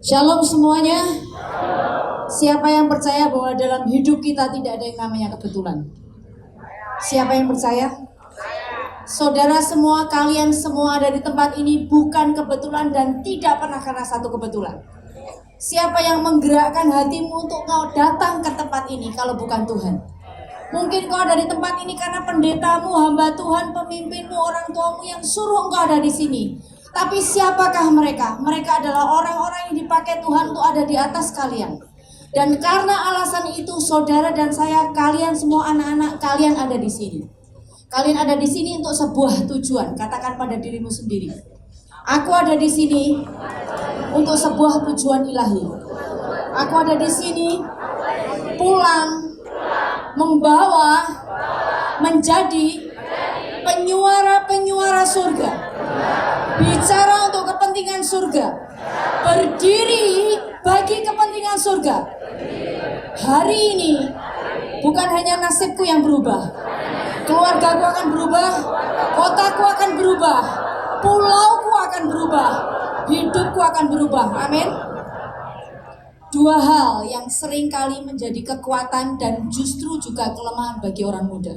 Shalom semuanya. Siapa yang percaya bahwa dalam hidup kita tidak ada yang namanya kebetulan? Siapa yang percaya? Saudara semua, kalian semua ada di tempat ini bukan kebetulan dan tidak pernah karena satu kebetulan. Siapa yang menggerakkan hatimu untuk kau datang ke tempat ini kalau bukan Tuhan? Mungkin kau ada di tempat ini karena pendetamu, hamba Tuhan, pemimpinmu, orang tuamu yang suruh engkau ada di sini. Tapi siapakah mereka? Mereka adalah orang-orang yang dipakai Tuhan untuk ada di atas kalian. Dan karena alasan itu, saudara dan saya, kalian semua anak-anak, kalian ada di sini. Kalian ada di sini untuk sebuah tujuan. Katakan pada dirimu sendiri, aku ada di sini untuk sebuah tujuan ilahi. Aku ada di sini pulang membawa menjadi penyuara-penyuara surga, bicara untuk kepentingan surga, berdiri bagi kepentingan surga. Hari ini bukan hanya nasibku yang berubah, keluargaku akan berubah, kotaku akan berubah, pulauku akan berubah, hidupku akan berubah. Amin. Dua hal yang seringkali menjadi kekuatan dan justru juga kelemahan bagi orang muda.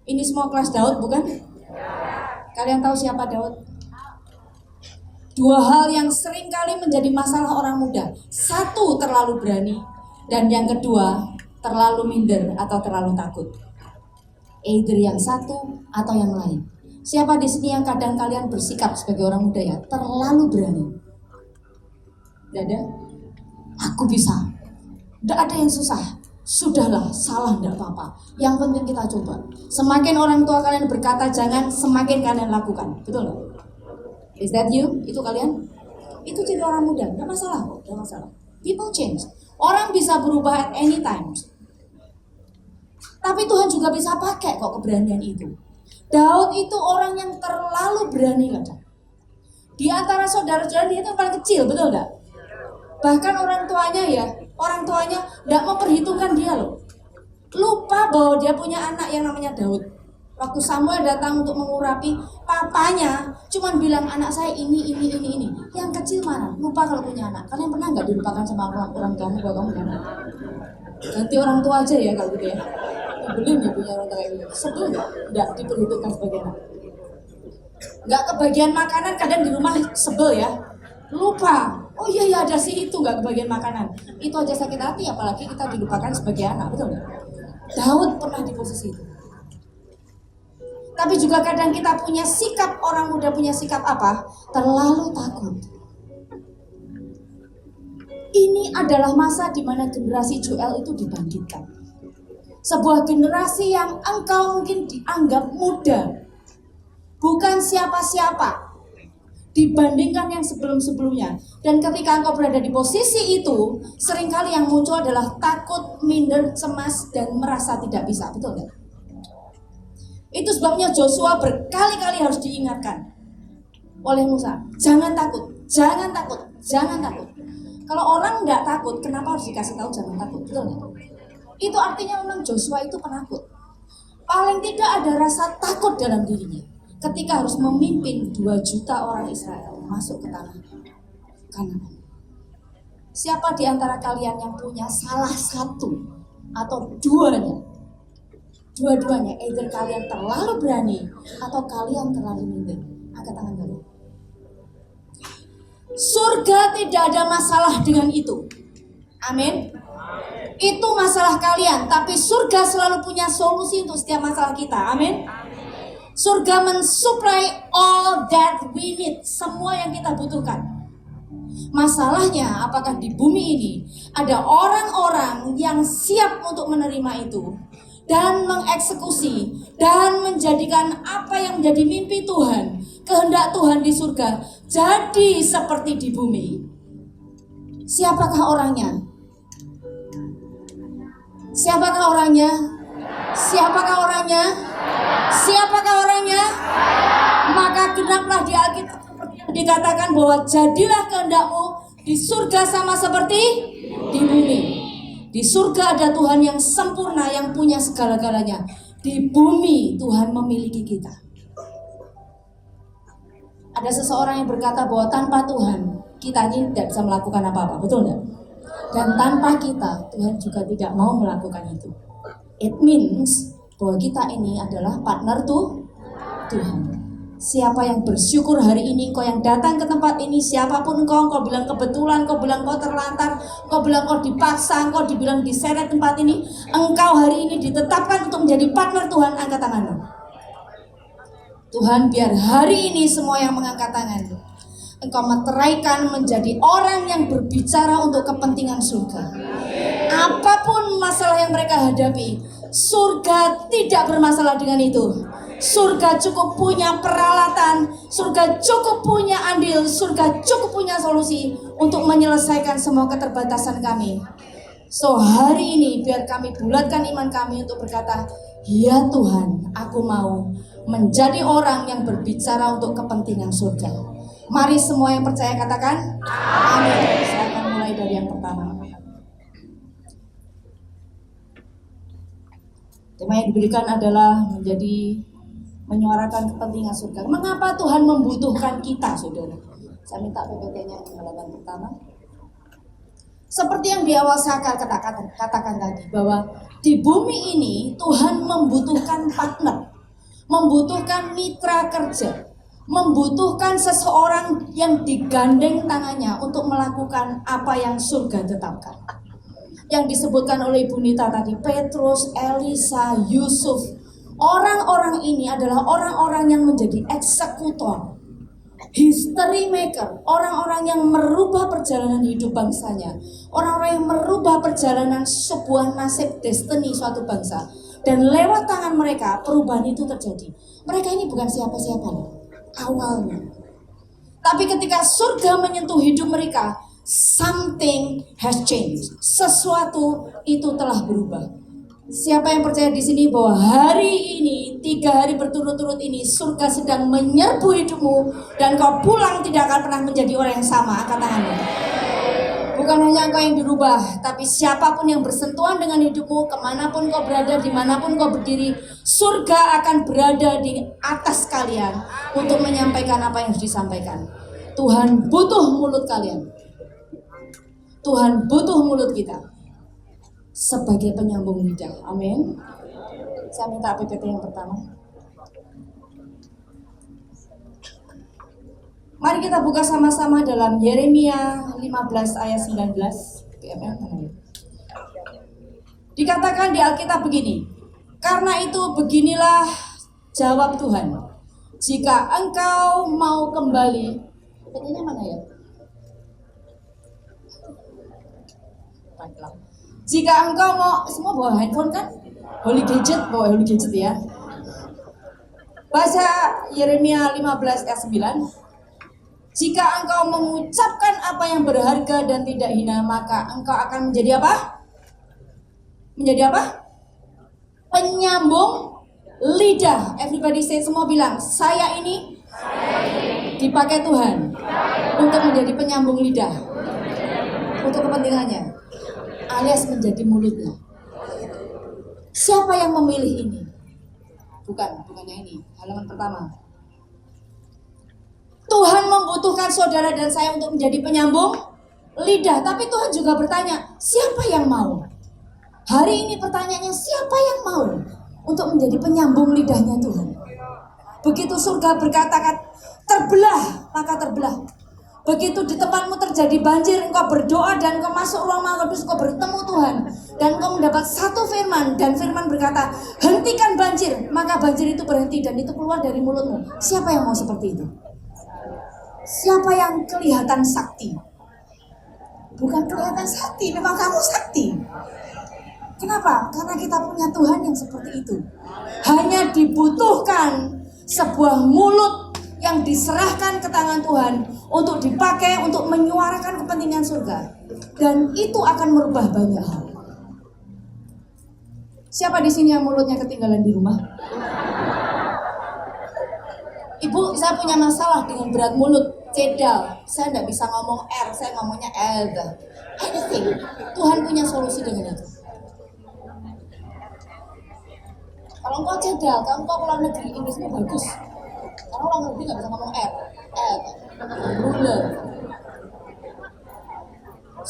Ini semua kelas Daud, bukan? Kalian tahu siapa Daud? Dua hal yang seringkali menjadi masalah orang muda. Satu, terlalu berani. Dan yang kedua, terlalu minder atau terlalu takut. Either yang satu atau yang lain. Siapa di sini yang kadang kalian bersikap sebagai orang muda ya terlalu berani? Tidak ada? Aku bisa. Tidak ada yang susah. Sudahlah, salah tidak apa-apa. Yang penting kita coba. Semakin orang tua kalian berkata jangan, semakin kalian lakukan. Betul nggak? Is that you? Itu kalian? Itu jadi orang muda. Tidak masalah kok. Tidak masalah. People change. Orang bisa berubah at any time. Tapi Tuhan juga bisa pakai kok keberanian itu. Daud itu orang yang terlalu berani kadang. Di antara saudara-saudara dia itu paling kecil, betul nggak? Bahkan orang tuanya tidak memperhitungkan dia loh. Lupa bahwa dia punya anak yang namanya Daud. Waktu Samuel datang untuk mengurapi, papanya cuman bilang anak saya ini. Yang kecil mana? Lupa kalau punya anak. Kalian pernah nggak dilupakan sama orang kamu bahwa kamu punya anak? Ganti orang tua aja ya kalau gitu ya. Belum ya punya orang tua kayak gitu. Sebelum nggak diperhitungkan sebagai anak. Nggak kebagian makanan kadang di rumah sebel ya. Lupa. Oh iya ada sih itu nggak kebagian makanan. Itu aja sakit hati, apalagi kita dilupakan sebagai anak, betul nggak? Daud pernah di posisi itu. Tapi juga kadang kita punya sikap, orang muda punya sikap apa? Terlalu takut. Ini adalah masa di mana generasi Joel itu dibangkitkan. Sebuah generasi yang engkau mungkin dianggap muda, bukan siapa-siapa dibandingkan yang sebelum-sebelumnya. Dan ketika engkau berada di posisi itu, seringkali yang muncul adalah takut, minder, cemas, dan merasa tidak bisa. Betul nggak? Itu sebabnya Joshua berkali-kali harus diingatkan oleh Musa, jangan takut, jangan takut, jangan takut. Kalau orang nggak takut, kenapa harus dikasih tahu jangan takut? Betul nggak? Itu artinya memang Joshua itu penakut. Paling tidak ada rasa takut dalam dirinya ketika harus memimpin 2 juta orang Israel masuk ke tanah Kanaan. Siapa di antara kalian yang punya salah satu atau dua-duanya, either kalian terlalu berani atau kalian terlalu minder? Angkat tangan kalian. Surga tidak ada masalah dengan itu. Amin. Itu masalah kalian, tapi surga selalu punya solusi untuk setiap masalah kita. Amin. Surga mensupply all that we need, semua yang kita butuhkan. Masalahnya, apakah di bumi ini ada orang-orang yang siap untuk menerima itu dan mengeksekusi dan menjadikan apa yang menjadi mimpi Tuhan, kehendak Tuhan di surga jadi seperti di bumi? Siapakah orangnya? Siapakah orangnya? Siapakah orangnya? Siapakah orangnya? Maka genaplah di Alkitab seperti yang dikatakan bahwa jadilah kehendakmu di surga sama seperti di bumi. Di surga ada Tuhan yang sempurna, yang punya segala-galanya. Di bumi Tuhan memiliki kita. Ada seseorang yang berkata bahwa tanpa Tuhan kita ini tidak bisa melakukan apa-apa, betul nggak? Dan tanpa kita, Tuhan juga tidak mau melakukan itu. It means bahwa kita ini adalah partner Tuhan. Siapa yang bersyukur hari ini, kau yang datang ke tempat ini, siapapun kau bilang kebetulan, kau bilang kau terlantar, kau bilang kau dipaksa, kau dibilang diseret tempat ini, engkau hari ini ditetapkan untuk menjadi partner Tuhan. Angkat tanganmu. Tuhan, biar hari ini semua yang mengangkat tangan, engkau meteraikan menjadi orang yang berbicara untuk kepentingan surga. Apapun masalah yang mereka hadapi, surga tidak bermasalah dengan itu. Surga cukup punya peralatan, surga cukup punya andil, surga cukup punya solusi untuk menyelesaikan semua keterbatasan kami. So hari ini biar kami bulatkan iman kami untuk berkata, ya Tuhan, aku mau menjadi orang yang berbicara untuk kepentingan surga. Mari semua yang percaya katakan amin. Saya akan mulai dari yang pertama. Tema yang diberikan adalah menyuarakan kepentingan surga. Mengapa Tuhan membutuhkan kita, saudara? Saya minta PPT-nya di halaman pertama. Seperti yang di awal saya katakan tadi, bahwa di bumi ini Tuhan membutuhkan partner, membutuhkan mitra kerja, membutuhkan seseorang yang digandeng tangannya untuk melakukan apa yang surga tetapkan. Yang disebutkan oleh Ibu Nita tadi, Petrus, Elisa, Yusuf, orang-orang ini adalah orang-orang yang menjadi eksekutor, history maker, orang-orang yang merubah perjalanan hidup bangsanya, orang-orang yang merubah perjalanan sebuah nasib destiny suatu bangsa. Dan lewat tangan mereka perubahan itu terjadi. Mereka ini bukan siapa-siapa awalnya, tapi ketika surga menyentuh hidup mereka, something has changed. Sesuatu itu telah berubah. Siapa yang percaya di sini bahwa hari ini, 3 hari berturut-turut ini, surga sedang menyerbu hidupmu dan kau pulang tidak akan pernah menjadi orang yang sama? Angkat tanganmu. Bukan hanya engkau yang dirubah, tapi siapapun yang bersentuhan dengan hidupmu, kemanapun kau berada, dimanapun kau berdiri, surga akan berada di atas kalian untuk menyampaikan apa yang harus disampaikan. Tuhan butuh mulut kalian. Tuhan butuh mulut kita sebagai penyambung lidah. Amin. Saya minta PPT yang pertama. Mari kita buka sama-sama dalam Yeremia 15 ayat 19. Dikatakan di Alkitab begini, karena itu beginilah jawab Tuhan, jika engkau mau kembali, PPT-nya mana ya? Jika engkau mau, semua bawa handphone kan? Holy gadget, bawa holy gadget ya. Baca Yeremia 15 ayat 9. Jika engkau mengucapkan apa yang berharga dan tidak hina, maka engkau akan menjadi apa? Menjadi apa? Penyambung lidah. Everybody say, semua bilang, saya ini dipakai Tuhan untuk menjadi penyambung lidah untuk kepentingannya, alias menjadi mulutnya. Siapa yang memilih ini? Bukannya ini. Halaman pertama. Tuhan membutuhkan saudara dan saya untuk menjadi penyambung lidah. Tapi Tuhan juga bertanya, siapa yang mau? Hari ini pertanyaannya, siapa yang mau untuk menjadi penyambung lidahnya Tuhan? Begitu surga berkata, terbelah, maka terbelah. Begitu di tempatmu terjadi banjir, engkau berdoa dan engkau masuk ruang Maha Kudus, engkau bertemu Tuhan dan engkau mendapat satu firman, dan firman berkata, hentikan banjir, maka banjir itu berhenti dan itu keluar dari mulutmu. Siapa yang mau seperti itu? Siapa yang kelihatan sakti? Bukan kelihatan sakti, memang kamu sakti. Kenapa? Karena kita punya Tuhan yang seperti itu. Hanya dibutuhkan sebuah mulut yang diserahkan ke tangan Tuhan untuk dipakai untuk menyuarakan kepentingan surga. Dan itu akan merubah banyak hal. Siapa di sini yang mulutnya ketinggalan di rumah? Ibu, saya punya masalah dengan berat mulut, cedal. Saya tidak bisa ngomong R, saya ngomongnya L. Anything. Tuhan punya solusi dengan itu. Kalau engkau cedal, kalau engkau keluar negeri, Inggrismu bagus. Karena orang negeri nggak bisa ngomong R, L, ruler.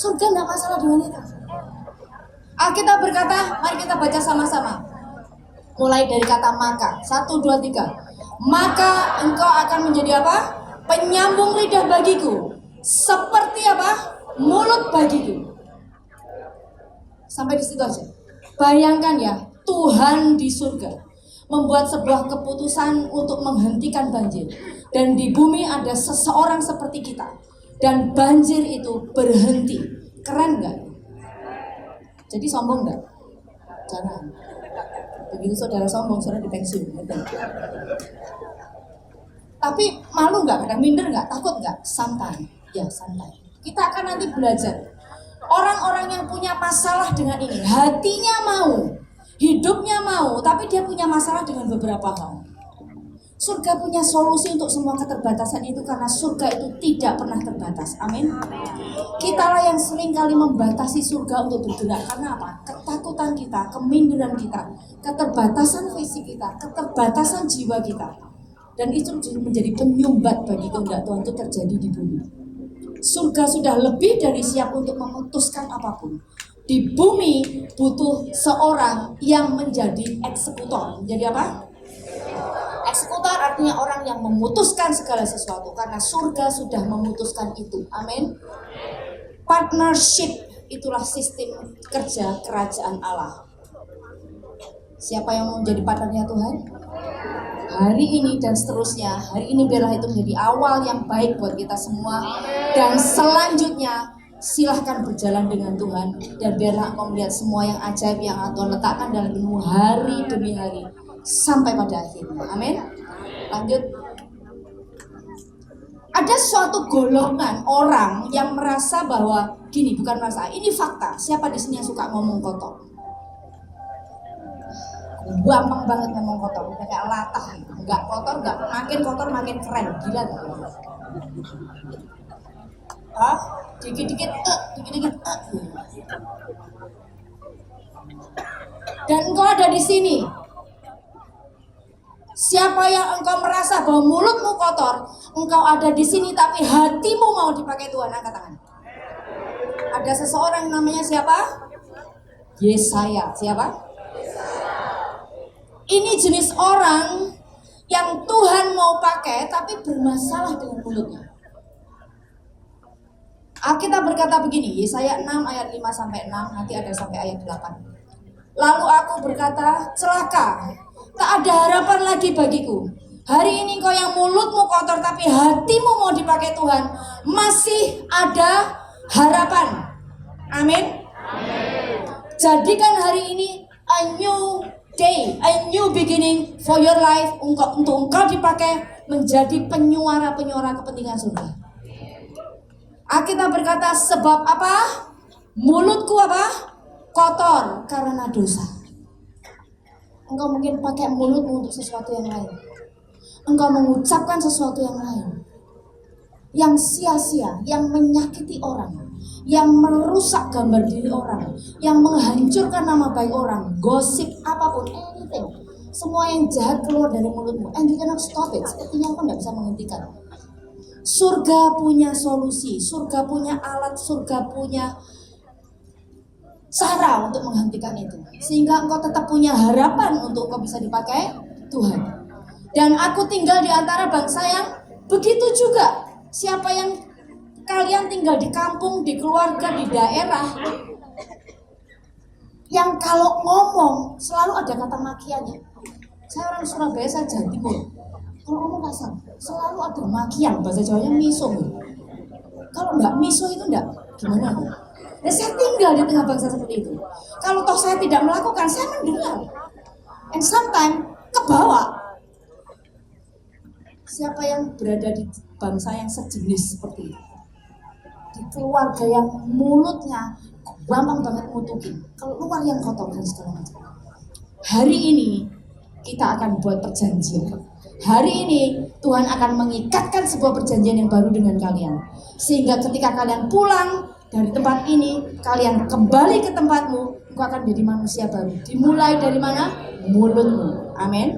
Surga enggak masalah dengan itu. Alkitab berkata, mari kita baca sama-sama. Mulai dari kata maka. 1, 2, 3. Maka engkau akan menjadi apa? Penyambung lidah bagiku. Seperti apa? Mulut bagiku. Sampai di situ aja. Bayangkan ya, Tuhan di surga membuat sebuah keputusan untuk menghentikan banjir. Dan di bumi ada seseorang seperti kita. Dan banjir itu berhenti. Keren nggak? Jadi sombong nggak? Jangan. Begitu saudara sombong, saudara dipensiun. Tapi malu nggak? Kadang minder nggak? Takut nggak? Santai. Ya santai. Kita akan nanti belajar. Orang-orang yang punya masalah dengan ini, hatinya mau, hidupnya mau, tapi dia punya masalah dengan beberapa hal. Surga punya solusi untuk semua keterbatasan itu karena surga itu tidak pernah terbatas. Amin. Kitalah yang sering kali membatasi surga untuk bergerak. Karena apa? Ketakutan kita, keminderan kita, keterbatasan fisik kita, keterbatasan jiwa kita. Dan itu menjadi penyumbat bagi kehendak Tuhan itu terjadi di bumi. Surga sudah lebih dari siap untuk memutuskan apapun. Di bumi butuh seorang yang menjadi eksekutor. Menjadi apa? Eksekutor artinya orang yang memutuskan segala sesuatu karena surga sudah memutuskan itu. Amin. Partnership itulah sistem kerja kerajaan Allah. Siapa yang mau menjadi partnernya Tuhan? Hari ini dan seterusnya. Hari ini biarlah itu menjadi awal yang baik buat kita semua. Dan selanjutnya silahkan berjalan dengan Tuhan. Dan biarlah engkau melihat semua yang ajaib yang Tuhan letakkan dalam hidupmu hari demi hari. Sampai pada akhirnya. Amin. Lanjut. Ada suatu golongan orang yang merasa bahwa gini, bukan merasa, ini fakta. Siapa di sini yang suka ngomong kotor? Gampang banget ngomong kotor, udah kayak latah. Enggak kotor, makin keren. Gila gak? Hah? Dikit-dikit. Dan engkau ada di sini. Siapa yang engkau merasa bahwa mulutmu kotor, engkau ada di sini tapi hatimu mau dipakai Tuhan, angkat tangan. Ada seseorang namanya siapa? Yesaya. Siapa? Ini jenis orang yang Tuhan mau pakai tapi bermasalah dengan mulutnya. Alkitab berkata begini, Yesaya 6 ayat 5 sampai 6, nanti ada sampai ayat 8. Lalu aku berkata, celaka. Tak ada harapan lagi bagiku. Hari ini kau yang mulutmu kotor tapi hatimu mau dipakai Tuhan, masih ada harapan. Amin. Jadikan hari ini a new day, a new beginning for your life, untuk engkau dipakai menjadi penyuara-penyuara kepentingan surga. Alkitab berkata, sebab apa? Mulutku apa? Kotor karena dosa. Engkau mungkin pakai mulutmu untuk sesuatu yang lain. Engkau mengucapkan sesuatu yang lain, yang sia-sia, yang menyakiti orang, yang merusak gambar diri orang, yang menghancurkan nama baik orang, gosip apapun, anything. Semua yang jahat keluar dari mulutmu, and you cannot stop it. Sepertinya engkau tidak bisa menghentikan. Surga punya solusi, surga punya alat, surga punya cara untuk menghentikan itu, sehingga engkau tetap punya harapan untuk engkau bisa dipakai Tuhan. Dan aku tinggal di antara bangsa yang begitu juga. Siapa yang kalian tinggal di kampung, di keluarga, di daerah, yang kalau ngomong selalu ada kata makiannya. Saya orang Surabaya, saya Jawa Timur. Kalau ngomong kasar, selalu ada makian. Bahasa Jawanya miso. Kalau enggak miso itu enggak, gimana? Dan saya tinggal di tengah bangsa seperti itu. Kalau toh saya tidak melakukan, saya mendengar. And sometimes ke bawah. Siapa yang berada di bangsa yang sejenis seperti itu? Di keluarga yang mulutnya gampang banget ngutukin, keluar yang kotor dan segala macam. Hari ini kita akan buat perjanjian. Hari ini Tuhan akan mengikatkan sebuah perjanjian yang baru dengan kalian. Sehingga ketika kalian pulang dari tempat ini, kalian kembali ke tempatmu, engkau akan menjadi manusia baru. Dimulai dari mana? Mulutmu. Amin.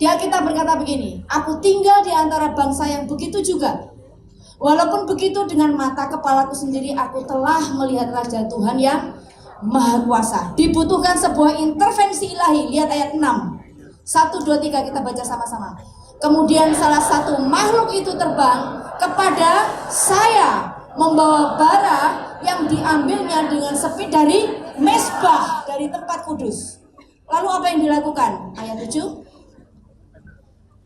Dia kita berkata begini, aku tinggal di antara bangsa yang begitu juga. Walaupun begitu dengan mata kepalaku sendiri aku telah melihat Raja Tuhan yang Maha Kuasa. Dibutuhkan sebuah intervensi ilahi. Lihat ayat 6. 1, 2, 3 kita baca sama-sama. Kemudian salah satu makhluk itu terbang kepada saya, membawa bara yang diambilnya dengan sepi dari mesbah, dari tempat kudus. Lalu apa yang dilakukan? Ayat 7.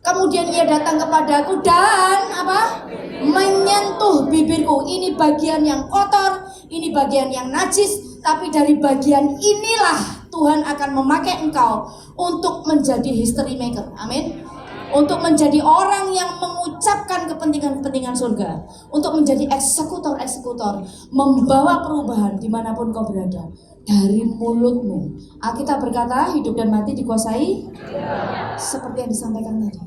Kemudian ia datang kepadaku dan apa? Menyentuh bibirku. Ini bagian yang kotor, ini bagian yang najis, tapi dari bagian inilah Tuhan akan memakai engkau untuk menjadi history maker. Amin. Untuk menjadi orang yang mengucapkan kepentingan-kepentingan surga, untuk menjadi eksekutor-eksekutor, membawa perubahan dimanapun kau berada. Dari mulutmu, Alkitab berkata hidup dan mati dikuasai seperti yang disampaikan tadi.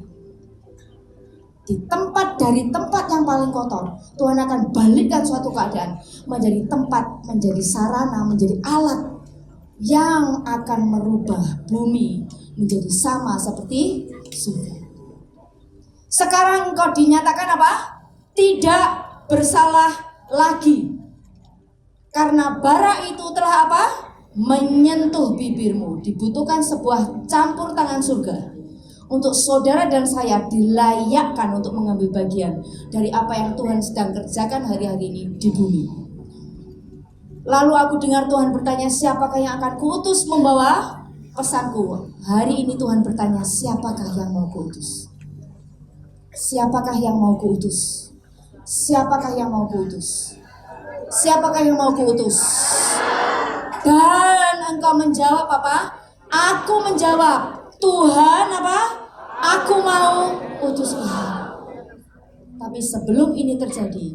Dari tempat yang paling kotor, Tuhan akan balikkan suatu keadaan menjadi tempat, menjadi sarana, menjadi alat yang akan merubah bumi menjadi sama seperti surga. Sekarang engkau dinyatakan apa? Tidak bersalah lagi. Karena bara itu telah apa? Menyentuh bibirmu. Dibutuhkan sebuah campur tangan surga untuk saudara dan saya dilayakkan untuk mengambil bagian dari apa yang Tuhan sedang kerjakan hari-hari ini di bumi. Lalu aku dengar Tuhan bertanya, siapakah yang akan kuutus membawa pesanku? Hari ini Tuhan bertanya, siapakah yang mau kuutus? Siapakah yang mau kuutus? Siapakah yang mau kuutus? Siapakah yang mau kuutus? Dan engkau menjawab apa? Aku menjawab, Tuhan apa? Aku mau utus engkau. Tapi sebelum ini terjadi,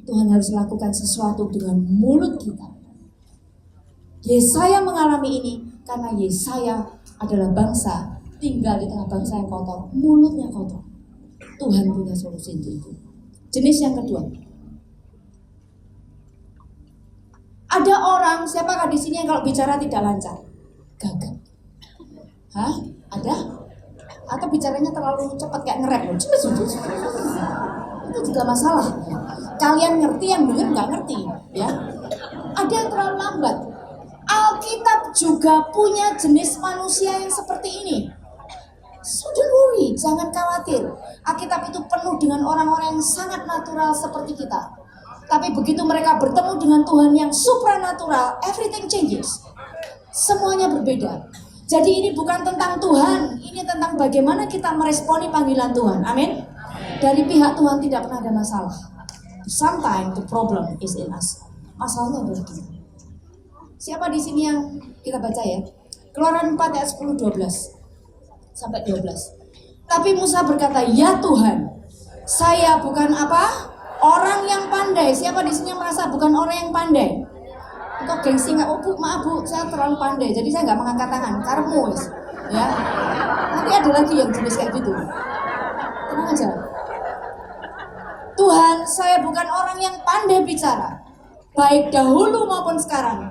Tuhan harus lakukan sesuatu dengan mulut kita. Yesaya mengalami ini karena Yesaya adalah bangsa tinggal di tengah bangsa yang kotor, mulutnya kotor. Tuhan punya solusi untuk itu. Jenis yang kedua. Ada orang, siapakah di sini yang kalau bicara tidak lancar? Gagap. Hah? Ada? Atau bicaranya terlalu cepat kayak ngerap? Itu juga masalah. Kalian ngerti, yang dengar nggak ngerti, ya? Ada yang terlalu lambat. Alkitab juga punya jenis manusia yang seperti ini. So don't worry, jangan khawatir. Alkitab itu penuh dengan orang-orang yang sangat natural seperti kita. Tapi begitu mereka bertemu dengan Tuhan yang supranatural, everything changes. Semuanya berbeda. Jadi ini bukan tentang Tuhan, ini tentang bagaimana kita meresponi panggilan Tuhan. Amin. Dari pihak Tuhan tidak pernah ada masalah. Sometimes the problem is in us. Masalahnya ada di kita. Siapa di sini yang kita baca ya? Keluaran 4 ayat 10 12 sampai 12. Tapi Musa berkata, "Ya Tuhan, saya bukan apa? Orang yang pandai." Siapa di sini yang merasa bukan orang yang pandai? Atau gengsi nggak? Oh bu, maaf bu, saya terlalu pandai, jadi saya nggak mengangkat tangan. Karemu wis, ya. Nanti ada lagi yang jenis kayak gitu. Tenang aja. Tuhan, saya bukan orang yang pandai bicara, baik dahulu maupun sekarang.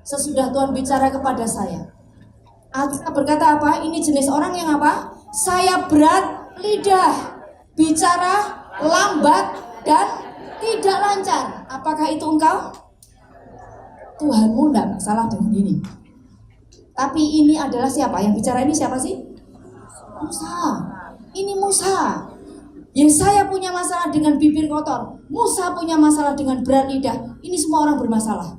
Sesudah Tuhan bicara kepada saya, Alkitab berkata apa? Ini jenis orang yang apa? Saya berat lidah, bicara lambat dan tidak lancar. Apakah itu engkau? Tuhanmu tidak masalah dengan ini. Tapi ini adalah siapa? Yang bicara ini siapa sih? Musa. Ini Musa. Yesaya punya masalah dengan bibir kotor. Musa punya masalah dengan berat lidah. Ini semua orang bermasalah.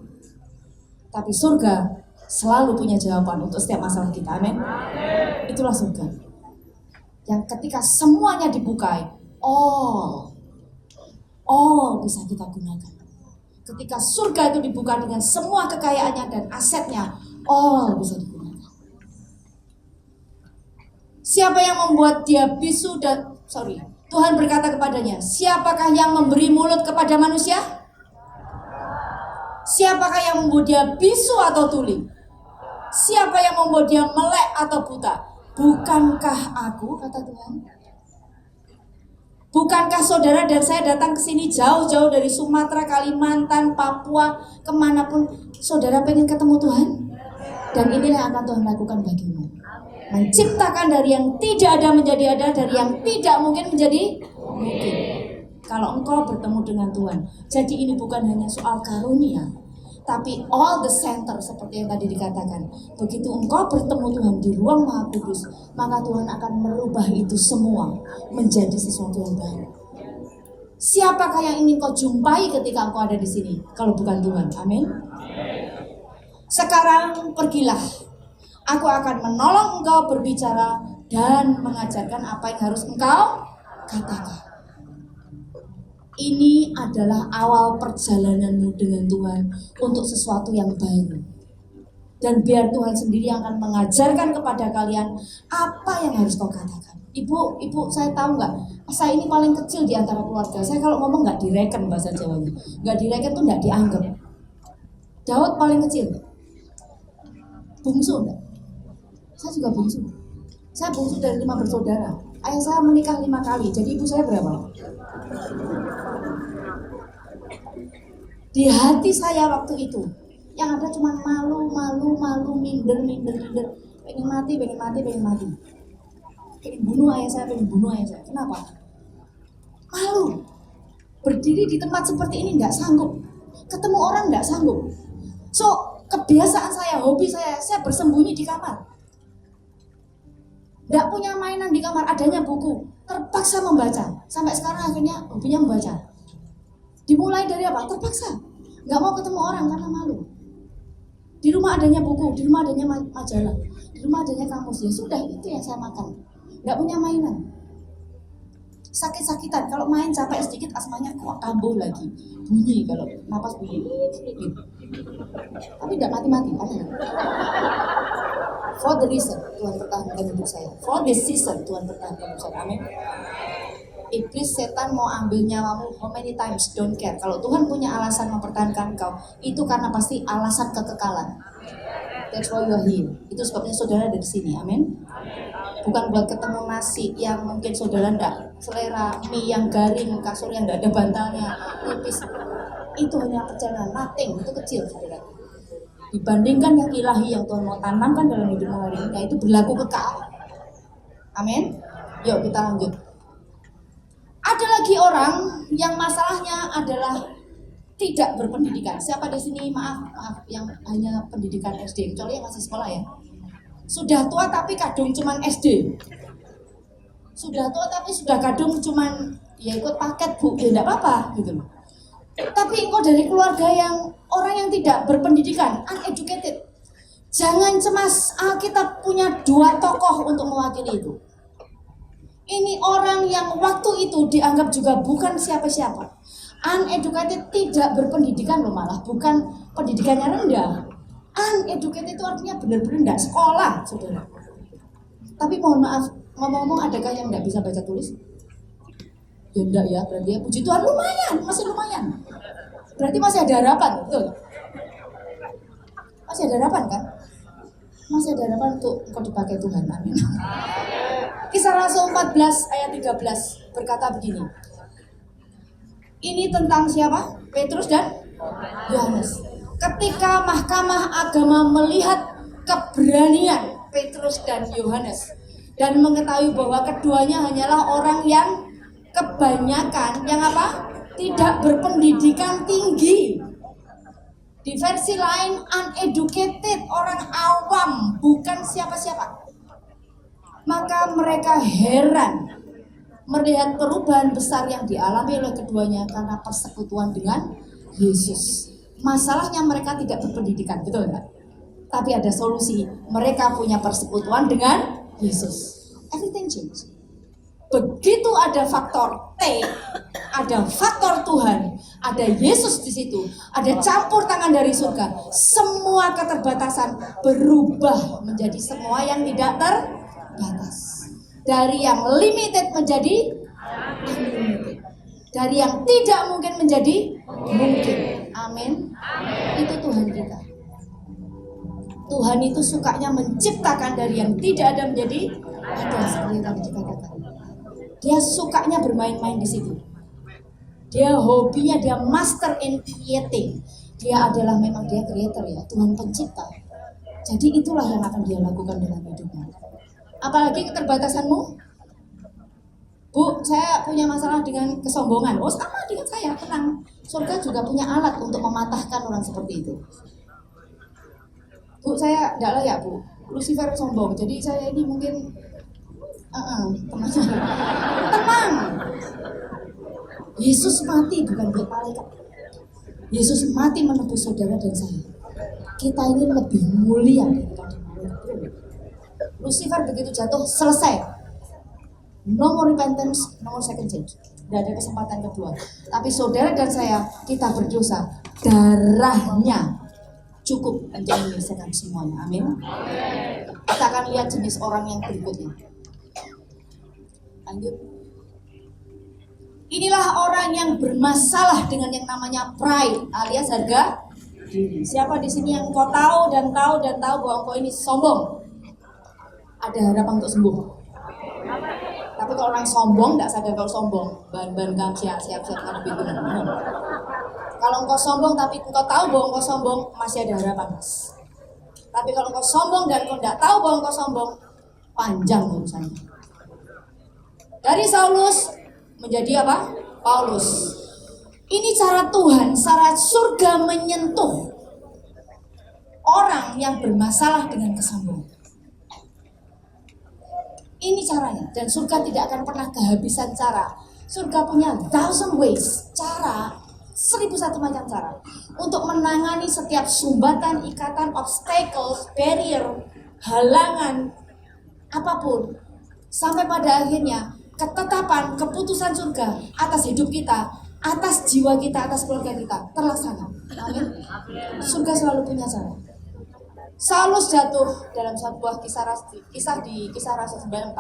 Tapi surga selalu punya jawaban untuk setiap masalah kita. Amin. Itulah surga. Yang ketika semuanya dibukai, all bisa kita gunakan. Ketika surga itu dibuka dengan semua kekayaannya dan asetnya, all bisa digunakan. Siapa yang membuat dia bisu dan Tuhan berkata kepadanya, siapakah yang memberi mulut kepada manusia? Siapakah yang membuat dia bisu atau tuli? Siapa yang membuat dia melek atau buta? Bukankah aku, kata Tuhan? Bukankah saudara dan saya datang ke sini jauh-jauh dari Sumatera, Kalimantan, Papua, kemanapun saudara pengen ketemu Tuhan? Dan inilah yang akan Tuhan lakukan bagimu. Menciptakan dari yang tidak ada menjadi ada, dari yang tidak mungkin menjadi mungkin. kalau engkau bertemu dengan Tuhan. Jadi ini bukan hanya soal karunia, tapi all the center seperti yang tadi dikatakan. Begitu engkau bertemu Tuhan di ruang Maha Kudus, maka Tuhan akan merubah itu semua menjadi sesuatu yang baru. Siapakah yang ingin kau jumpai ketika engkau ada di sini? Kalau bukan Tuhan, amin. Sekarang pergilah. Aku akan menolong engkau berbicara dan mengajarkan apa yang harus engkau katakan. Ini adalah awal perjalananmu dengan Tuhan untuk sesuatu yang baru. Dan biar Tuhan sendiri yang akan mengajarkan kepada kalian apa yang harus kau katakan. Ibu, saya tahu nggak? Saya ini paling kecil di antara keluarga. Saya kalau ngomong nggak direken bahasa Jawanya. Nggak direken tuh nggak dianggap. Daud paling kecil. Bungsu enggak? Saya juga bungsu. Saya bungsu dari 5 bersaudara. Ayah saya menikah 5 kali. Jadi ibu saya berapa? Di hati saya waktu itu yang ada cuma malu, minder. Pengen mati. Pengen bunuh ayah saya. Kenapa? Malu. Berdiri di tempat seperti ini nggak sanggup. Ketemu orang nggak sanggup. So, kebiasaan saya, hobi saya bersembunyi di kamar. Nggak punya mainan di kamar, adanya buku. Terpaksa membaca. Sampai sekarang akhirnya hobinya membaca. Dimulai dari apa? Terpaksa. Nggak mau ketemu orang karena malu. Di rumah adanya buku, di rumah adanya majalah, di rumah adanya kamus. Ya sudah, itu yang saya makan. Nggak punya mainan. Sakit-sakitan, kalau main capek sedikit asmanya kok kambuh lagi. Bunyi kalau napas bunyi. Tapi tidak mati-mati, ada. For the reason Tuhan pertahankan hidup saya. For the season Tuhan pertahankan hidup saya. Amin. Iblis setan mau ambil nyawamu how many times, don't care. Kalau Tuhan punya alasan mempertahankan kau, itu karena pasti alasan kekekalan. That's why you are here. Itu sebabnya saudara ada di sini, amin. Bukan buat ketemu nasi yang mungkin saudara enggak selera, mie yang garing, kasur yang enggak ada bantalnya, tipis. Itu hanya perjalanan, nothing, itu kecil saudara. Dibandingkan yang ilahi yang Tuhan mau tanamkan dalam hidupmu hari ini, itu berlaku kekal. Amin. Yuk kita lanjut. Ada lagi orang yang masalahnya adalah tidak berpendidikan. Siapa di sini maaf yang hanya pendidikan SD, kecuali yang masih sekolah ya. Sudah tua tapi kadung cuman SD. Sudah tua tapi sudah kadung cuman ya ikut paket bu, ya enggak apa-apa gitu loh. Tapi engkau dari keluarga yang orang yang tidak berpendidikan, uneducated. Jangan cemas, Alkitab punya 2 tokoh untuk mewakili itu. Ini orang yang waktu itu dianggap juga bukan siapa-siapa. Uneducated, tidak berpendidikan loh, malah bukan pendidikannya rendah. Uneducated itu artinya benar-benar enggak sekolah, saudara. Tapi mohon maaf, ngomong-ngomong adakah yang enggak bisa baca tulis? Ya enggak ya, berarti ya puji Tuhan masih lumayan. Berarti masih ada harapan, betul? Masih ada harapan kan? Masih ada harapan untuk engkau dipakai Tuhan, amin. Kisah Rasul 14 ayat 13 berkata begini. Ini tentang siapa? Petrus dan Yohanes. Ketika mahkamah agama melihat keberanian Petrus dan Yohanes dan mengetahui bahwa keduanya hanyalah orang yang kebanyakan yang apa? Tidak berpendidikan tinggi. Di versi lain uneducated, orang awam, bukan siapa-siapa. Maka mereka heran melihat perubahan besar yang dialami oleh keduanya karena persekutuan dengan Yesus. Masalahnya mereka tidak berpendidikan, betul enggak? Tapi ada solusi, mereka punya persekutuan dengan Yesus. Everything change. Begitu ada faktor T, ada faktor Tuhan, ada Yesus di situ, ada campur tangan dari surga, semua keterbatasan berubah menjadi semua yang tidak terbatas. Dari yang limited menjadi unlimited. Dari yang tidak mungkin menjadi mungkin. Amin. Itu Tuhan kita. Tuhan itu sukanya menciptakan dari yang tidak ada menjadi ada, seperti yang tadi dikatakan. Dia sukanya bermain-main di situ. Dia hobinya, dia master in creating. Dia adalah memang dia creator ya, Tuhan pencipta. Jadi itulah yang akan dia lakukan dalam hidupnya. Apalagi keterbatasanmu? Bu, saya punya masalah dengan kesombongan. Oh, sama dengan saya, tenang. Surga juga punya alat untuk mematahkan orang seperti itu. Bu, saya enggak layak, Bu. Lucifer sombong, jadi saya ini mungkin tenang. Tenang. Yesus mati bukan buat malaikat. Yesus mati menebus saudara dan saya. Kita ini lebih mulia daripada malaikat. Lucifer begitu jatuh, selesai. No more repentance, no more second chance. Tidak ada kesempatan kedua. Tapi saudara dan saya, kita berdosa. Darahnya cukup untuk menyelesaikan semuanya. Amin. Kita akan lihat jenis orang yang berikutnya. Lanjut. Inilah orang yang bermasalah dengan yang namanya pride alias harga diri. Siapa di sini yang kau tahu bahwa kau ini sombong? Ada harapan untuk sembuh. Tapi kalau orang sombong, tidak sadar kalau sombong, ban-ban kamu siap-siap kan lebih benar. Kalau engkau sombong tapi engkau tahu bahwa engkau sombong, masih ada harapan. Tapi kalau engkau sombong dan engkau tidak tahu bahwa engkau sombong, panjang urusannya. Dari Saulus menjadi apa? Paulus. Ini cara Tuhan, cara surga menyentuh orang yang bermasalah dengan kesombongan. Ini caranya, dan surga tidak akan pernah kehabisan cara. Surga punya 1,000 ways, cara, 1,001 macam cara untuk menangani setiap sumbatan, ikatan, obstacles, barrier, halangan, apapun. Sampai pada akhirnya ketetapan, keputusan surga atas hidup kita, atas jiwa kita, atas keluarga kita terlaksana. Amin. Surga selalu punya cara. Saulus jatuh dalam sebuah kisah di Kisah Rasul 94.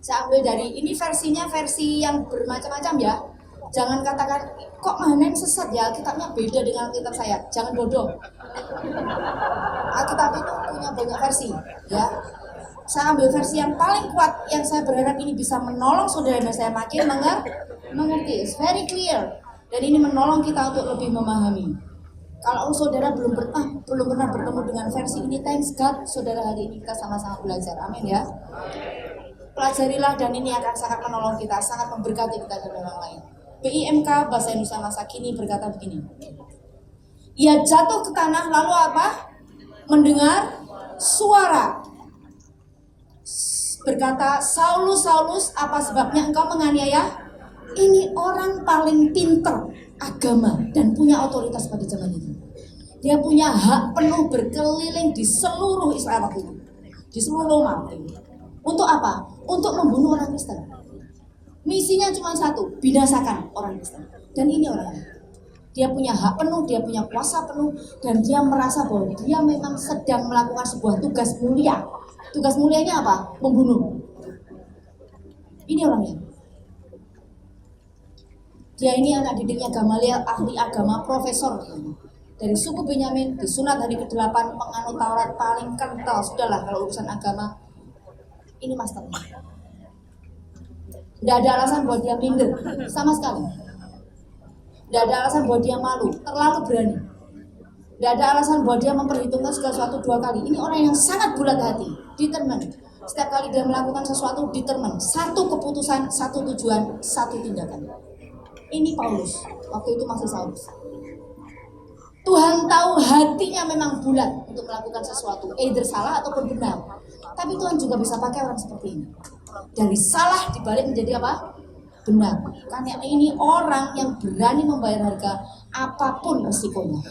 Saya ambil dari ini versinya, versi yang bermacam-macam ya. Jangan katakan kok Mahanen sesat ya, Alkitabnya beda dengan Alkitab saya. Jangan bodoh. Alkitab itu punya banyak versi ya. Saya ambil versi yang paling kuat yang saya berharap ini bisa menolong saudara dan saya makin mengerti. It's very clear. Dan ini menolong kita untuk lebih memahami. Kalau saudara belum pernah bertemu dengan versi ini, thanks God, saudara hari ini kita sama-sama belajar. Amin ya. Pelajarilah dan ini akan sangat menolong kita, sangat memberkati kita dan orang lain. BIMK Bahasa Indonesia Masa Kini berkata begini. Ia jatuh ke tanah lalu apa? Mendengar suara. Berkata, Saulus, Saulus, apa sebabnya engkau menganiaya? Ini orang paling pinter agama dan punya otoritas pada zaman itu. Dia punya hak penuh berkeliling di seluruh Israel waktu itu, di seluruh Roma. Untuk apa? Untuk membunuh orang Kristen. Misinya cuma satu, binasakan orang Kristen. Dan ini orangnya. Dia punya hak penuh, dia punya kuasa penuh, dan dia merasa bahwa dia memang sedang melakukan sebuah tugas mulia. Tugas mulianya apa? Membunuh. Ini orangnya. Dia ini anak didiknya Gamaliel, ahli agama, profesor. Dari suku Benyamin, disunat hari ke-8, penganut Taurat paling kental. Sudahlah kalau urusan agama, ini masternya. Tidak ada alasan buat dia minder, sama sekali. Tidak ada alasan buat dia malu, terlalu berani. Tidak ada alasan buat dia memperhitungkan segala sesuatu 2 kali. Ini orang yang sangat bulat hati, determined. Setiap kali dia melakukan sesuatu, determined. Satu keputusan, satu tujuan, satu tindakan. Ini Paulus, waktu itu masih Saulus. Tuhan tahu hatinya memang bulat untuk melakukan sesuatu, either salah ataupun benar. Tapi Tuhan juga bisa pakai orang seperti ini. Dari salah dibalik menjadi apa? Benar. Karena ini orang yang berani membayar harga apapun resikonya.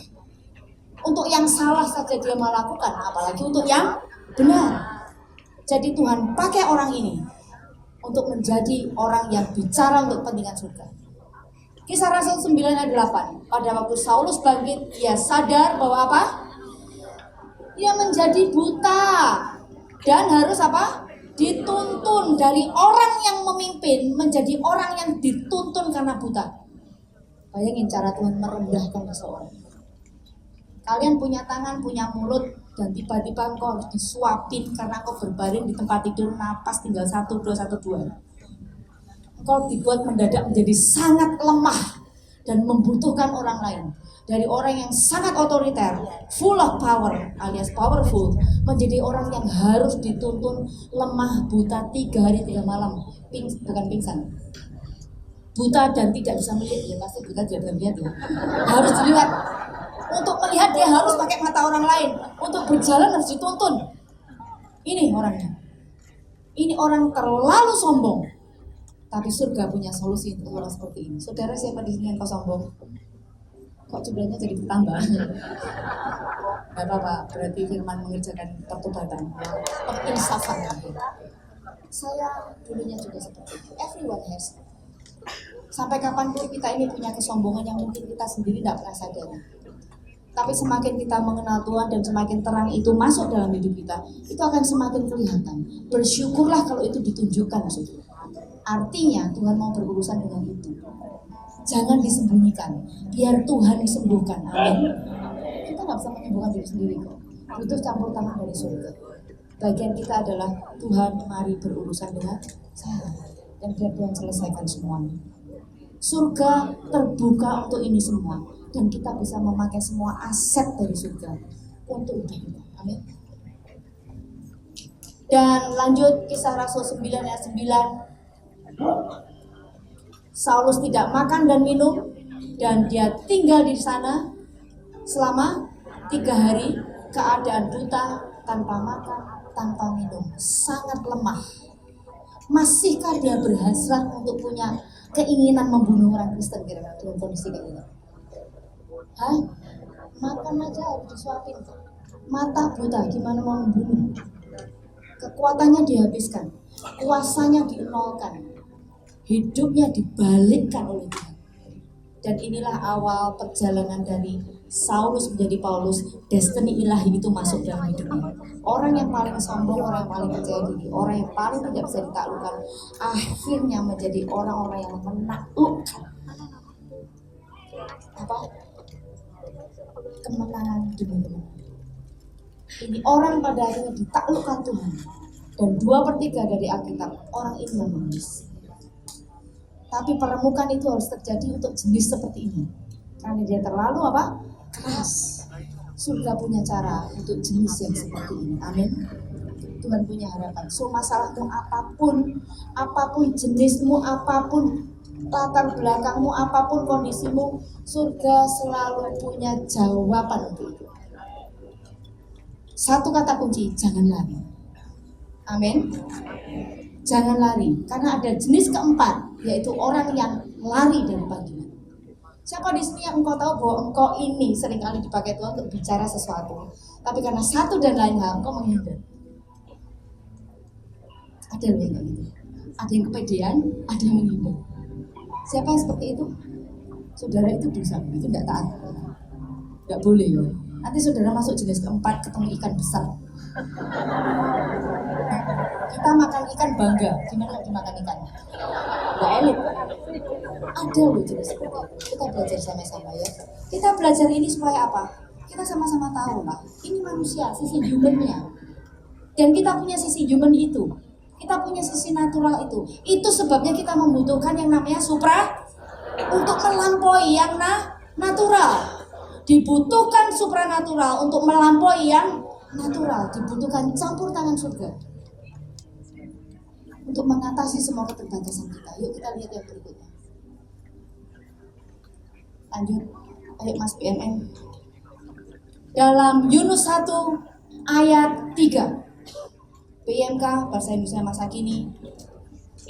Untuk yang salah saja dia melakukan, apalagi untuk yang benar. Jadi Tuhan pakai orang ini untuk menjadi orang yang bicara untuk kepentingan surga. Kisah Rasul 9 ayat 8. Pada waktu Saulus bangkit, ia sadar bahwa apa? Ia menjadi buta dan harus apa? Dituntun dari orang yang memimpin menjadi orang yang dituntun karena buta. Bayangin cara Tuhan merendahkan seseorang. Kalian punya tangan, punya mulut, dan tiba-tiba engkau harus disuapin karena engkau berbaring di tempat tidur, napas tinggal 1, 2, 1, 2. Engkau dibuat mendadak menjadi sangat lemah dan membutuhkan orang lain. Dari orang yang sangat otoriter, full of power alias powerful, menjadi orang yang harus dituntun lemah, buta 3 hari 3 malam, bukan pingsan, buta dan tidak bisa melihat. Ya pasti buta tidak bisa melihat ya, harus dilihat. Untuk melihat dia harus pakai mata orang lain, untuk berjalan harus dituntun. Ini orangnya, ini orang terlalu sombong. Tapi surga punya solusi untuk orang seperti ini. Saudara, siapa di sini yang kau sombong? Kok jumlahnya jadi bertambah? Gak apa-apa, berarti firman mengerjakan pertobatan, penginsafan. Saya dulunya juga seperti itu. Everyone has. Sampai kapanpun kita ini punya kesombongan yang mungkin kita sendiri tidak pernah sadari. Tapi semakin kita mengenal Tuhan dan semakin terang itu masuk dalam hidup kita, itu akan semakin kelihatan. Bersyukurlah kalau itu ditunjukkan, saudara. Artinya Tuhan mau berurusan dengan itu. Jangan disembunyikan, biar Tuhan sembuhkan. Amin. Kita nggak bisa menyembuhkan diri sendiri kok. Butuh campur tangan dari surga. Bagian kita adalah Tuhan, mari berurusan dengan saya, dan biar Tuhan selesaikan semuanya. Surga terbuka untuk ini semua, dan kita bisa memakai semua aset dari surga untuk hidup kita. Amin. Dan lanjut Kisah Rasul 9 ayat 9. Saulus tidak makan dan minum, dan dia tinggal di sana selama 3 hari, keadaan buta, tanpa makan, tanpa minum, sangat lemah. Masihkah dia berhasrat untuk punya keinginan membunuh orang Kristen kira-kira dalam kondisi kayak gini? Hah? Makan aja harus disuapin. Mata buta, gimana mau membunuh? Kekuatannya dihabiskan, kuasanya dienolkan, hidupnya dibalikkan oleh Tuhan. Dan inilah awal perjalanan dari Saulus menjadi Paulus. Destiny ilahi itu masuk dalam hidupnya. Orang yang paling sombong, orang yang paling percaya diri, orang yang paling tidak bisa ditaklukkan, akhirnya menjadi orang-orang yang menaklukkan apa? Kemenangan demi kemenangan. Ini orang pada akhirnya ditaklukkan Tuhan. Dan 2/3 dari Alkitab orang ini yang menulis. Tapi peremukan itu harus terjadi untuk jenis seperti ini. Karena dia terlalu apa? Keras. Surga punya cara untuk jenis yang seperti ini. Amin. Tuhan punya harapan. So masalahmu apapun jenismu, apapun latar belakangmu, apapun kondisimu, surga selalu punya jawaban untuk itu. Satu kata kunci, jangan lari. Amin. Jangan lari, karena ada jenis keempat, yaitu orang yang lari dari panggilan. Siapa di sini yang engkau tahu bahwa engkau ini seringkali dipakai Tuhan untuk bicara sesuatu, tapi karena satu dan lain hal engkau menghindar? Ada yang kayak gitu. Ada yang kepedean, ada yang menghindar. Siapa yang seperti itu? Saudara, itu dosa, itu tidak taat. Tidak boleh ya. Nanti saudara masuk jenis keempat, ketemu ikan besar. Kita makan ikan bangga, gimana kalau dimakan ikan? Nggak elit. Ada loh jenis seperti itu. Kita belajar sama-sama ya. Kita belajar ini supaya apa? Kita sama-sama tahu lah, ini manusia, sisi humannya. Dan kita punya sisi human itu. Kita punya sisi natural itu. Itu sebabnya kita membutuhkan yang namanya supra untuk melampaui yang natural. Dibutuhkan supranatural untuk melampaui yang natural. Dibutuhkan campur tangan surga untuk mengatasi semua keterbatasan kita. Yuk kita lihat yang berikutnya. Lanjut, ayo Mas BNN. Dalam Yunus 1 ayat 3, PMK bahasa Indonesia masa kini.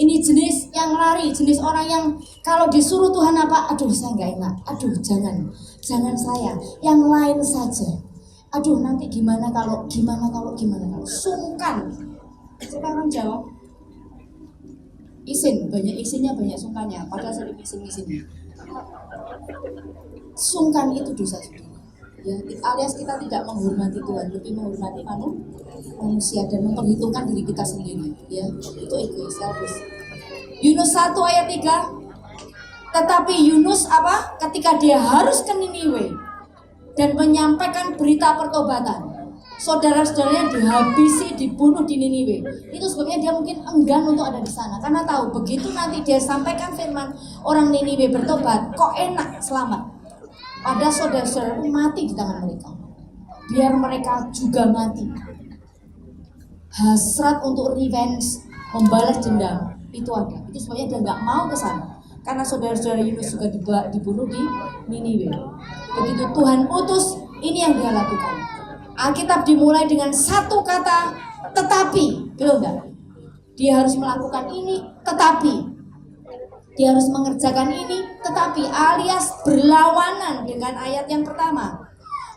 Ini jenis yang lari, jenis orang yang kalau disuruh Tuhan apa, aduh saya nggak enak, aduh jangan saya, yang lain saja. Aduh nanti gimana kalau, sungkan. Siapa orang jawab? Isin, banyak isinnya, banyak sungkannya, padahal sering isin-isinnya. Sungkan itu dosa saudara. Ya, alias kita tidak menghormati Tuhan, lebih menghormati manusia dan memperhitungkan diri kita sendiri. Ya, itu egois, selfish. Yunus 1 ayat 3. Tetapi Yunus apa? Ketika dia harus ke Niniwe dan menyampaikan berita pertobatan, saudara-saudaranya dihabisi, dibunuh di Niniwe. Itu sebabnya dia mungkin enggan untuk ada di sana, karena tahu begitu nanti dia sampaikan firman orang Niniwe bertobat, kok enak, selamat. Ada saudara-saudara mati di tangan mereka. Biar mereka juga mati. Hasrat untuk revenge, membalas dendam itu ada. Itu sebabnya dia nggak mau ke sana. Karena saudara-saudara Yunus juga dibunuh di Niniwe. Begitu Tuhan utus, ini yang dia lakukan. Alkitab dimulai dengan satu kata tetapi, belum enggak? Dia harus melakukan ini tetapi. Dia harus mengerjakan ini tetapi, alias berlawanan dengan ayat yang pertama.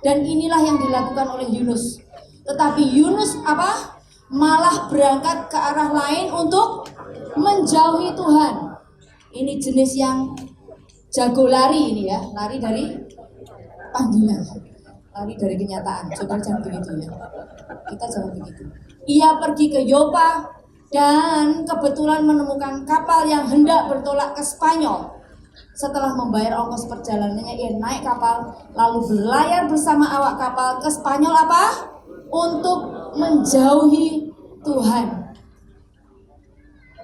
Dan inilah yang dilakukan oleh Yunus. Tetapi Yunus apa? Malah berangkat ke arah lain untuk menjauhi Tuhan. Ini jenis yang jago lari ini ya, lari dari panggilan, lari dari kenyataan. Coba jangan begitu ya. Kita jangan begitu. Ia pergi ke Yopa dan kebetulan menemukan kapal yang hendak bertolak ke Spanyol. Setelah membayar ongkos perjalanannya, ia naik kapal lalu berlayar bersama awak kapal ke Spanyol apa? Untuk menjauhi Tuhan.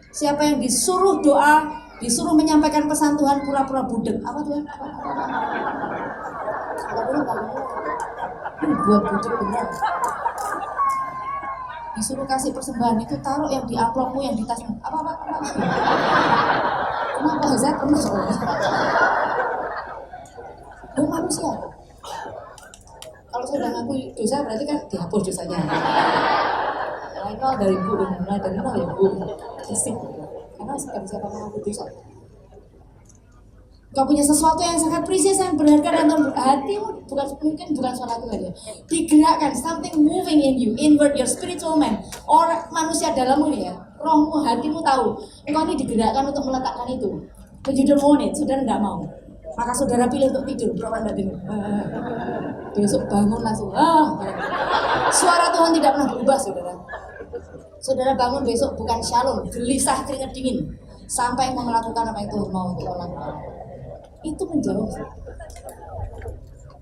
Siapa yang disuruh doa, disuruh menyampaikan pesan Tuhan pura-pura budek? Apa Tuhan? Ini buat budek benar. Disuruh kasih persembahan itu taruh yang di amplopmu, yang di tasmu. Apa? Kenapa saya pernah soalnya? Lu manusia. Kalau saya udah ngaku dosa berarti kan dihapus dosanya. Mulai nol dari Bu, mulai dari nol ya Bu. Istik. Karena sekarang siapa mengaku dosa. Kau punya sesuatu yang sangat precious, yang berharga dalam hatimu, mungkin bukan suara Tuhan ya. Digerakkan, something moving in you, invert your spiritual man. Orang manusia dalammu nih ya, rohmu, hatimu tahu, engkau ini digerakkan untuk meletakkan itu. But you don't want it, saudara tidak mau. Maka saudara pilih untuk tidur, berapa tidak tidur. Besok bangun langsung, suara Tuhan tidak pernah berubah saudara. Saudara bangun besok bukan shalom, gelisah keringat dingin. Sampai mau melakukan apa yang Tuhan mau untuk lakukan. Itu menjauh.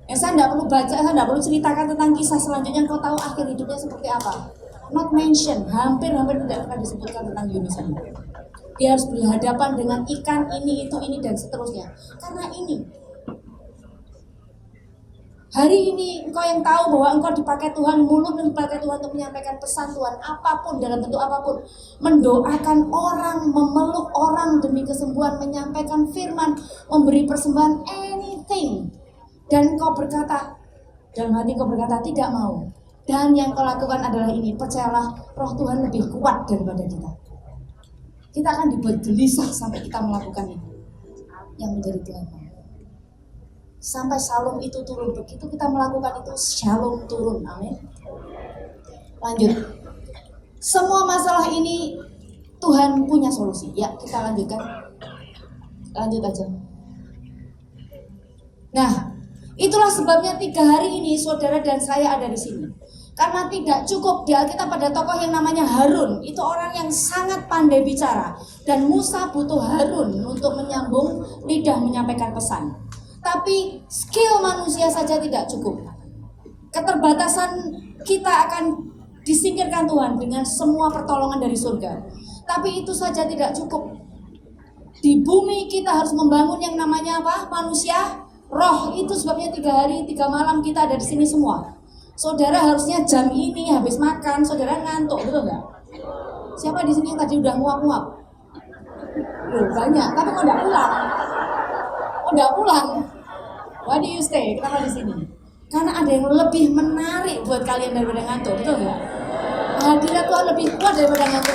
Saya tidak perlu baca, saya tidak perlu ceritakan tentang kisah selanjutnya. Kau tahu akhir hidupnya seperti apa? Not mention, hampir tidak pernah disebutkan tentang Yunus. Dia harus berhadapan dengan ikan ini, itu, ini, dan seterusnya. Karena ini hari ini engkau yang tahu bahwa engkau dipakai Tuhan, mulut dipakai Tuhan untuk menyampaikan pesan Tuhan apapun, dalam bentuk apapun, mendoakan orang, memeluk orang demi kesembuhan, menyampaikan firman, memberi persembahan, anything. Dan engkau berkata, dalam hati engkau berkata tidak mau. Dan yang kau lakukan adalah ini, percayalah roh Tuhan lebih kuat daripada kita. Kita akan dibuat gelisah sampai kita melakukan itu yang menjadi Tuhan. Sampai shalom itu turun. Begitu kita melakukan itu, shalom turun. Amin. Lanjut. Semua masalah ini Tuhan punya solusi. Ya, kita lanjutkan. Lanjut aja. Nah, itulah sebabnya 3 hari ini saudara dan saya ada di sini. Karena tidak cukup di Alkitab pada tokoh yang namanya Harun. Itu orang yang sangat pandai bicara. Dan Musa butuh Harun untuk menyambung lidah menyampaikan pesan. Tapi skill manusia saja tidak cukup. Keterbatasan kita akan disingkirkan Tuhan dengan semua pertolongan dari surga. Tapi itu saja tidak cukup. Di bumi kita harus membangun yang namanya apa? Manusia roh. Itu sebabnya 3 hari 3 malam kita ada di sini semua. Saudara harusnya jam ini habis makan, saudara ngantuk, betul nggak? Siapa di sini yang tadi udah nguap-nguap? Banyak, tapi kok nggak pulang? Why do you stay? Kenapa di sini? Karena ada yang lebih menarik buat kalian daripada ngantuk, betul nggak? Hadirat Tuhan lebih kuat daripada ngantuk.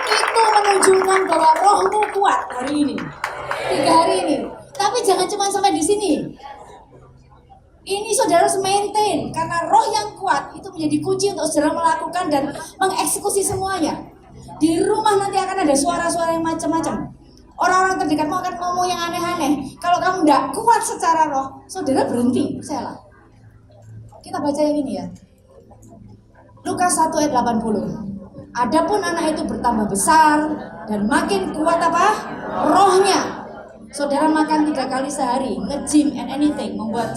Itu menunjukkan bahwa rohmu kuat hari ini, 3 hari ini. Tapi jangan cuma sampai di sini. Ini saudara harus maintain, karena roh yang kuat itu menjadi kunci untuk saudara melakukan dan mengeksekusi semuanya. Di rumah nanti akan ada suara-suara yang macam-macam. Orang-orang terdekatmu akan ngomong yang aneh-aneh. Kalau kamu tidak kuat secara roh, saudara berhenti, percayalah. Kita baca yang ini ya. Lukas 1 ayat 80. Adapun anak itu bertambah besar dan makin kuat apa? Rohnya. Saudara makan 3 kali sehari, nge-gym and anything, membuat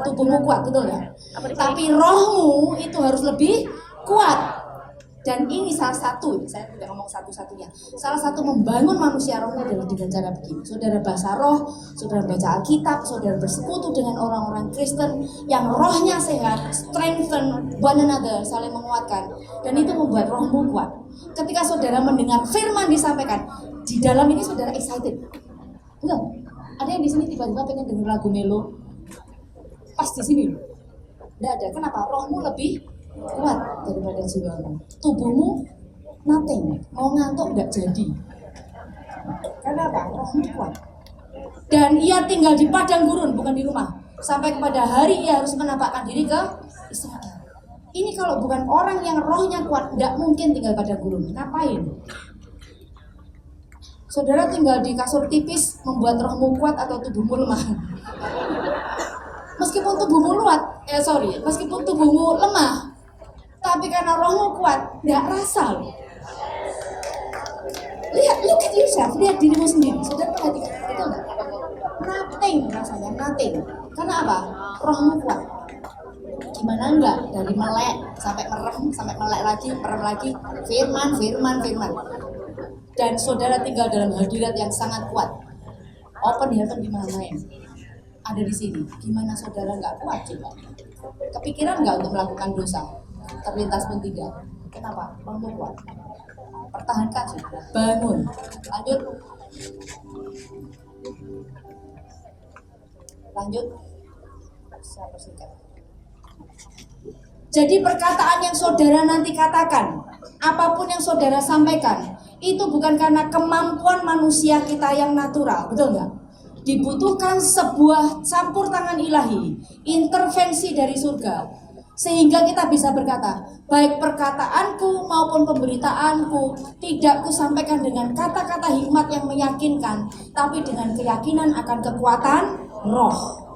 tubuhmu kuat, betul ya? Tapi rohmu itu harus lebih kuat. Dan ini salah satu, saya tidak ngomong satu-satunya, salah satu membangun manusia rohnya adalah dengan cara begini. Saudara baca roh, saudara baca Alkitab, saudara bersekutu dengan orang-orang Kristen yang rohnya sehat, strengthen one another, saling menguatkan. Dan itu membuat rohmu kuat. Ketika saudara mendengar firman disampaikan, di dalam ini saudara excited. Betul? Ada yang di sini tiba-tiba pengen dengar lagu melo? Pas di sini. Tidak ada. Kenapa? Rohmu lebih kuat daripada jiwamu. Tubuhmu nothing, mau ngantuk nggak jadi. Karena apa? Rohmu kuat. Dan ia tinggal di padang gurun, bukan di rumah. Sampai kepada hari ia harus menampakkan diri ke Israel. Ini kalau bukan orang yang rohnya kuat, nggak mungkin tinggal pada gurun. Ngapain? Saudara tinggal di kasur tipis membuat rohmu kuat atau tubuhmu lemah? Meskipun tubuhmu lemah, tapi karena rohmu kuat, nggak rasa loh. Look at yourself, lihat dirimu sendiri. Saudara perhatikan, betul nggak? Nothing rasanya, nothing. Karena apa? Rohmu kuat. Gimana enggak? Dari melek sampai merem, sampai melek lagi, merem lagi. Firman. Dan saudara tinggal dalam hadirat yang sangat kuat. Open heaven gimana ya? Ada di sini. Gimana saudara nggak kuat coba? Kepikiran nggak untuk melakukan dosa? Terlintas pun tidak. Kenapa? Rohmu kuat. Pertahankan saudara. Bangun. Lanjut. Saya persingkat. Jadi perkataan yang saudara nanti katakan, apapun yang saudara sampaikan, itu bukan karena kemampuan manusia kita yang natural, betul nggak? Dibutuhkan sebuah campur tangan ilahi, intervensi dari surga, sehingga kita bisa berkata, baik perkataanku maupun pemberitaanku tidak kusampaikan dengan kata-kata hikmat yang meyakinkan, tapi dengan keyakinan akan kekuatan roh.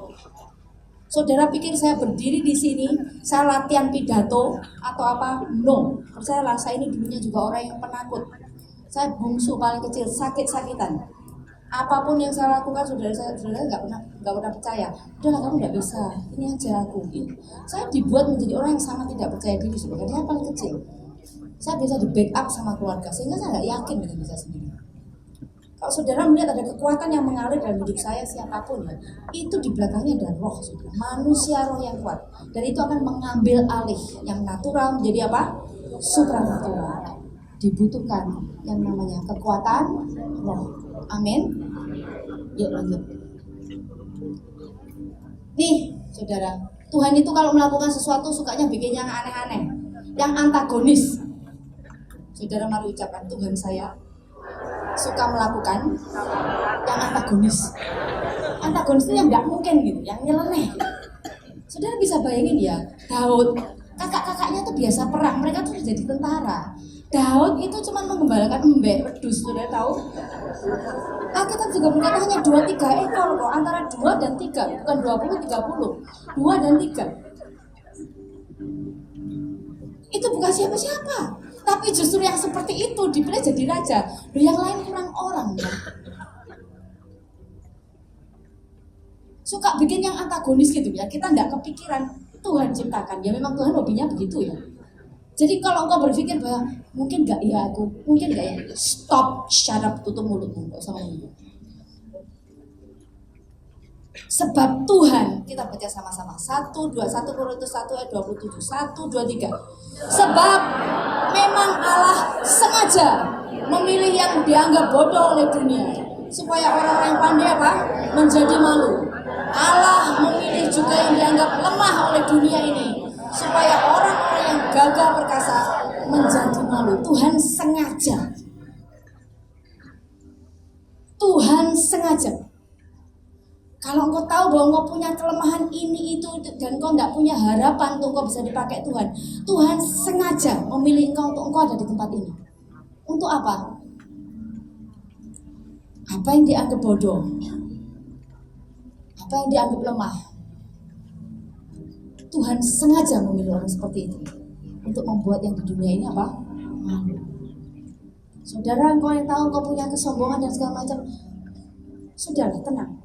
Saudara pikir saya berdiri di sini, saya latihan pidato atau apa? No. Percayalah, saya ini dulunya juga orang yang penakut. Saya bungsu paling kecil, sakit-sakitan. Apapun yang saya lakukan, saudara nggak pernah percaya. Udahlah, kamu nggak bisa. Ini aja aku. Saya dibuat menjadi orang yang sangat tidak percaya diri, saudara. Saya paling kecil. Saya bisa di backup sama keluarga, sehingga saya nggak yakin dengan diri saya sendiri. Kalau saudara melihat ada kekuatan yang mengalir dalam hidup saya, siapapun ya, itu di belakangnya ada roh, saudara. Manusia roh yang kuat. Dan itu akan mengambil alih yang natural menjadi apa? Supranatural. Dibutuhkan yang namanya kekuatan roh. Amin. Yuk lanjut. Nih, saudara, Tuhan itu kalau melakukan sesuatu sukanya bikin yang aneh-aneh, yang antagonis. Saudara mari ucapkan, Tuhan saya suka melakukan yang antagonis. Antagonis itu yang nggak mungkin gitu, yang nyeleneh. Saudara bisa bayangin ya, Daud, kakak-kakaknya tuh biasa perang, mereka tuh jadi tentara. Daud itu cuma mengembalakan embek, wedus, saudara tahu? Alkitab juga berkata hanya 2-3 ekor kok, antara 2 dan 3, bukan 20-30, 2 dan 3. Itu bukan siapa-siapa. Tapi justru yang seperti itu dipilih jadi raja. Yang lain kurang orang ya. Suka bikin yang antagonis gitu ya. Kita nggak kepikiran Tuhan ciptakan. Ya memang Tuhan hobinya begitu ya. Jadi kalau engkau berpikir bahwa mungkin nggak ya aku, mungkin nggak ya, stop, shut up, tutup mulutmu, nggak usah ngomong. Sebab Tuhan, kita baca sama-sama 1 Korintus 1 ayat 27, 1, 2, 3. Sebab memang Allah sengaja memilih yang dianggap bodoh oleh dunia, supaya orang-orang yang pandai apa? Menjadi malu. Allah memilih juga yang dianggap lemah oleh dunia ini, supaya orang-orang yang gagah perkasa menjadi malu. Tuhan sengaja. Tuhan sengaja. Kalau engkau tahu bahwa engkau punya kelemahan ini itu dan engkau tidak punya harapan untuk engkau bisa dipakai Tuhan, Tuhan sengaja memilih engkau untuk engkau ada di tempat ini. Untuk apa? Apa yang dianggap bodoh? Apa yang dianggap lemah? Tuhan sengaja memilih orang seperti itu untuk membuat yang di dunia ini apa? Malu. Saudara, engkau yang tahu engkau punya kesombongan dan segala macam, sudahlah, tenang.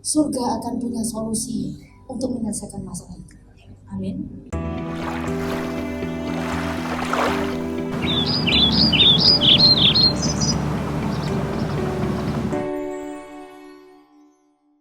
Surga akan punya solusi untuk menyelesaikan masalah itu. Amin.